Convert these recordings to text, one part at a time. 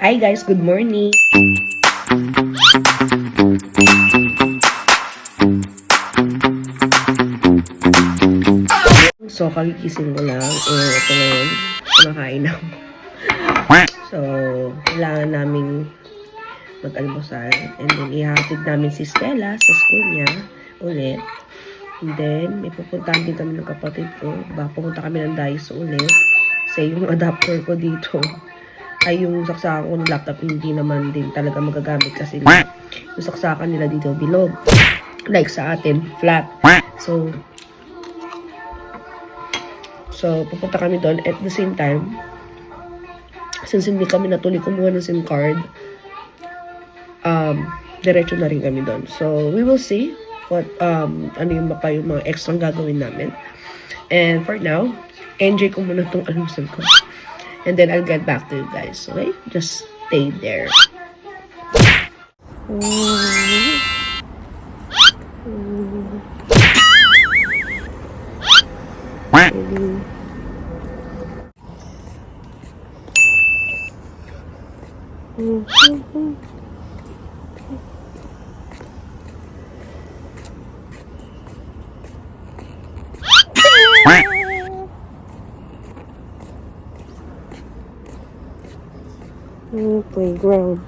Hi guys, good morning! So, kagigising ko lang. Ito ngayon, kumakain ako. So, kailangan naming mag-almusal. And then, ihatid namin si Stella sa school niya ulit. And then, may pupuntahan din kami ng kapatid ko. Pumunta kami ng Daiso ulit. Kasi yung adapter ko dito, ay yung saksakan ko ng laptop, hindi naman din talaga magagamit kasi yung saksakan nila dito bilog. Like sa atin, flat. So, pupunta kami doon. At the same time, since hindi kami natuloy kumuha ng SIM card, diretso na rin kami doon. So, we will see what, ano yung mga extra gagawin namin. And for now, enjoy ko muna itong almusal ko. And then, I'll get back to you guys. Okay? Just stay there. Playground.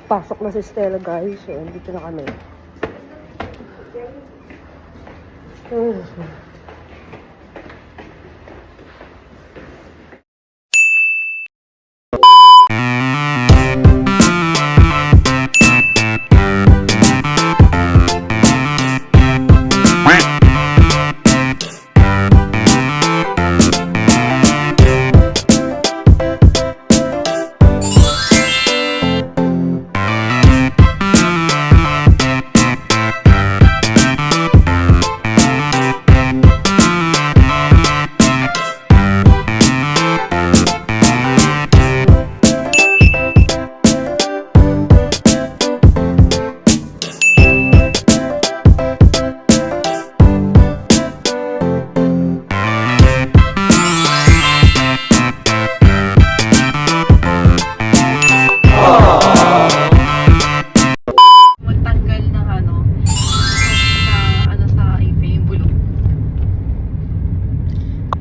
Pasok na si Stella, guys. So, dito na kami.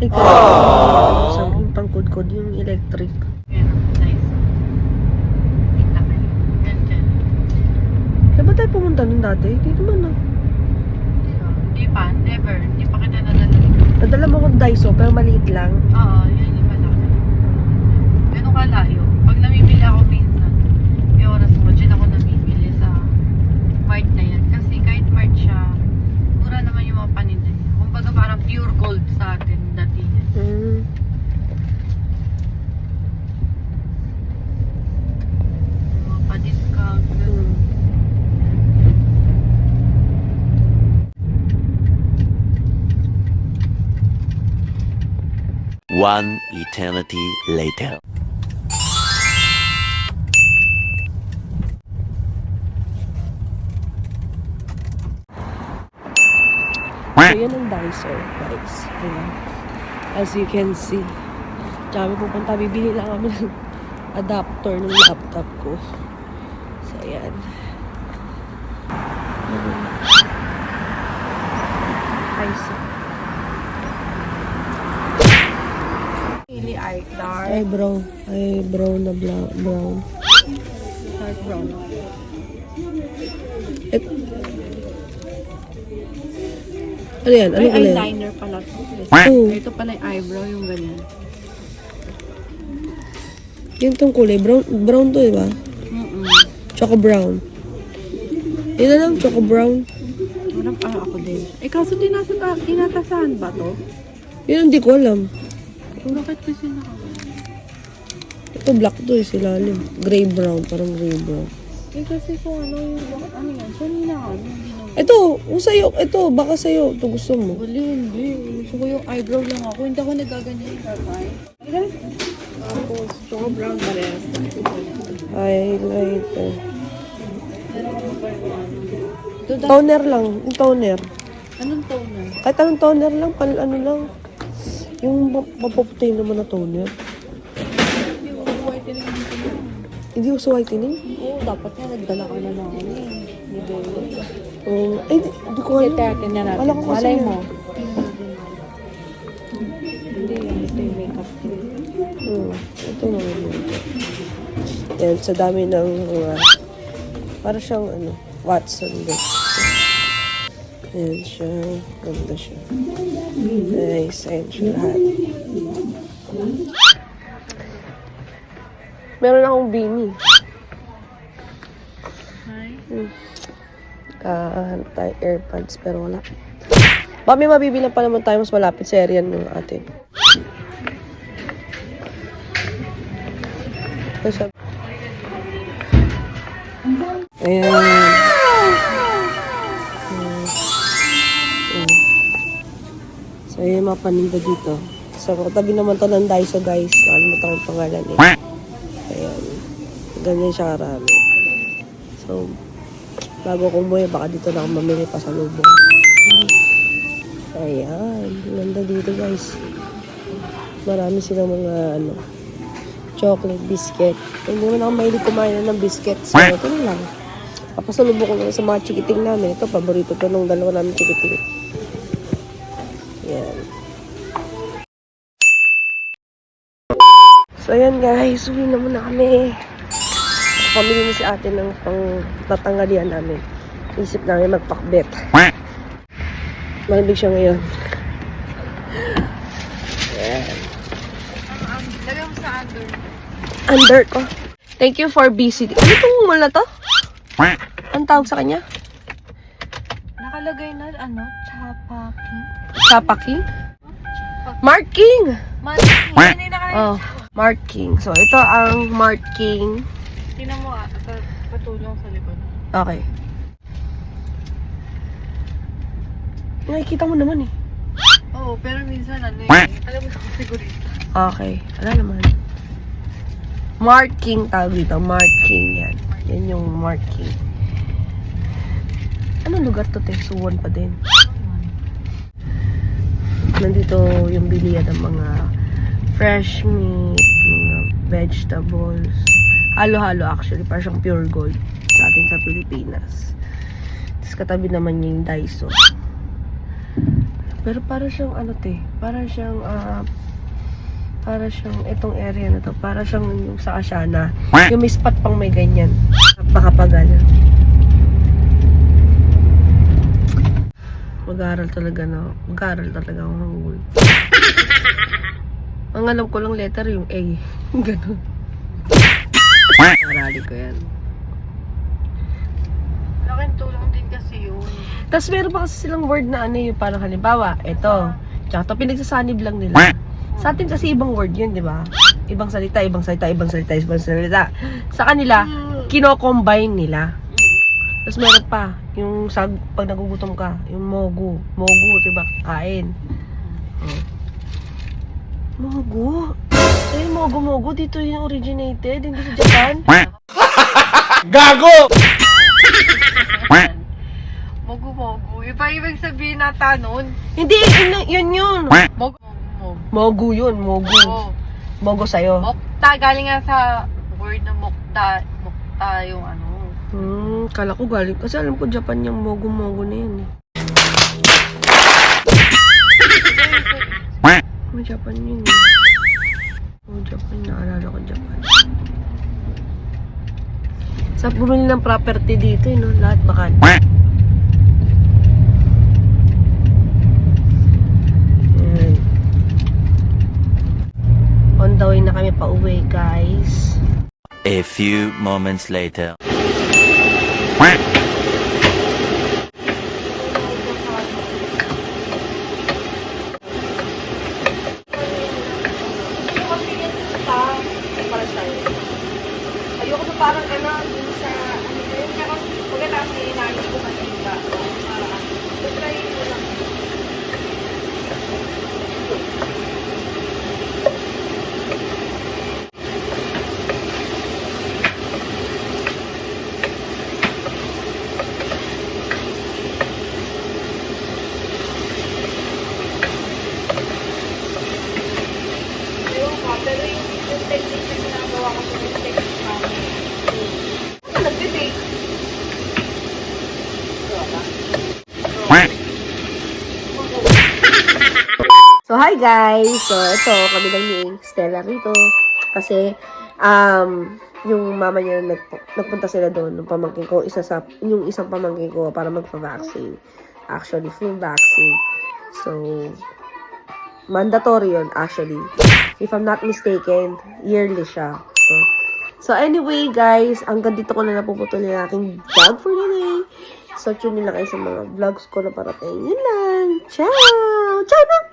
Yung pangkudkod, yung electric. Nice. Saan ba tayo pumunta nun dati? Dito man na. Hindi pa, never. Hindi pa kita nadala. Nadala mo akong Daiso, pero maliit lang. Oo, yun yung malaki. Ganun kalayo. Pag namimili ako minsan, may oras ko, dyan ako namimili sa mart na yan. Kasi kahit mart siya, mura naman yung mga paninda niya. Kumbaga parang pure gold sa atin dati. Mga pa-discount. One eternity later. So, yan ang Daiso, guys. Ayan. As you can see. Tsaka pupunta, bibili lang kami ng adapter ng laptop ko. So, ayan. Daiso. Really dark. Ay, brown na brown. Dark brown. Ano yan? Ano Ay, yan? eyeliner pala to. Oh. Ito pala yung eyebrow, yung ganyan. Yan tong kulay. Brown to, diba? Choco brown. Yan na lang, choco brown. Parang ako din. Eh, kaso tinatasahan ba to? Yan hindi ko alam. Bakit kasi nakawala? Ito black to eh, silalim. Gray brown, parang gray brown. Eh, kasi kung ano yung, ano yan, kanina ano, hindi naman. Ito, sa'yo. Ito, baka sa'yo. Ito gusto mo. Wala, hindi. Gusto ko yung eyebrow lang ako. Hindi ako nagaganyan yung tatay. Tapos, choco brown ba rin? Highlighter. Toner lang. Yung toner. Anong toner? Kahit anong toner lang. Ano lang. Yung mapuputin naman na toner. Hindi ko whitening dito na. Hindi ko sa whitening. Oo, dapat nga nagdala ka na lang. Hindi Hindi ko alam. tingnan natin. Wala ko kasi Malay yun. mo. Hindi, ito yung makeup. Ito naman yun. Yan, sa dami ng mga, para siyang Watson din. Ayan siya. Ganda siya. Nice. Ayan siya lahat. Meron akong beanie. Hi. Hanap tayo AirPods pero wala. Baka may mabibilang pa naman tayo mas malapit sa area ng atin. Ayan. So, yung mga paninda dito. So, katabi naman to ng Daiso, guys. Nakalimutan ko yung pangalan eh. Ayan. Ganyan siya karami. So, bago ko umuwi, baka dito na ako mamili pa sa lubong. Ayan. Ganda dito, guys. Marami silang mga, chocolate biscuit. Hindi naman ako mahilig kumain ng biscuits. So, ito na lang. Papasalubong ko lang sa mga chikiting namin. Ito, paborito to nung dalawa namin chikiting. Ayan. So, ayan guys. Uwi na muna kami. Pamili na si ate ng pang tatangalian namin. Isip namin magpakbet. Malamig siya ngayon. Ayan. Lagay mo sa under. Under ko. Thank you for visiting. Ano itong mall na to? Anong tawag sa kanya? Nakalagay na, Chapaki. Chapaki? Marking! Hindi nakalagay. Oh, Marking. So, ito ang Marking. Tingnan mo patulong sa likod. Okay. Nakikita mo naman eh. Oo, pero minsan alam mo sa sigurita. Okay. Wala naman. Marking tawag dito. Marking yan. Yan yung marking. Anong lugar to, te? Suwon pa din. Nandito yung bilihan ng mga fresh meat, mga vegetables. Halo-halo actually. Parang siyang pure gold sa atin sa Pilipinas. Tapos katabi naman yung Daiso. Pero para siyang para siyang itong area na to, para siyang yung sa Asiana. Yung may spot pang may ganyan. Napakapagal. Mag-aaral talaga ako hangul. Ang alam ko lang letter yung A. Ganun. Arali ko yan. Laking tulong din kasi yun. Tapos meron pa kasi silang word na yung parang halimbawa, ito. Tsaka ito, pinagsasanib lang nila. Sa atin kasi ibang word yun, di ba? Ibang salita. Sa kanila, kino-combine nila. Tapos meron pa, yung pag nagugutom ka, yung mogu. Mogu, di ba? Kain. Oh. Mogu? Mogu. Dito yung originated, hindi sa Japan. Gago! Mogu. Iba ibig sabihin nata nun. Hindi, yun. Mogu. Mogu yun, mogu. Oo. Mogu sa'yo. Mokta, galing nga sa word na mokta. Mokta yung Kala ko galing. Kasi alam ko Japan yung mogu na yan eh. May Japan yun eh. Japan, naalala ko Japan. Sa bumili ng property dito no? Lahat bakan. On the way na kami pa uwi, guys. A few moments later. Ayoko na parang dun sa yun. Kaya pagkatapos inayos ko matinda. Try ko lang. hi guys! So, ito, kami lang ni Stella rito. Kasi, yung mama niya, nagpunta sila doon, yung pamangkin ko, yung isang pamangkin ko para magpa-vaccine. Actually, flu vaccine. So, mandatory yun, actually. If I'm not mistaken, yearly siya. So anyway, guys, hanggang dito ko na napuputol yung aking vlog for today. So, tune nila kayo sa mga vlogs ko na parating. Yun lang. Ciao! Ciao na!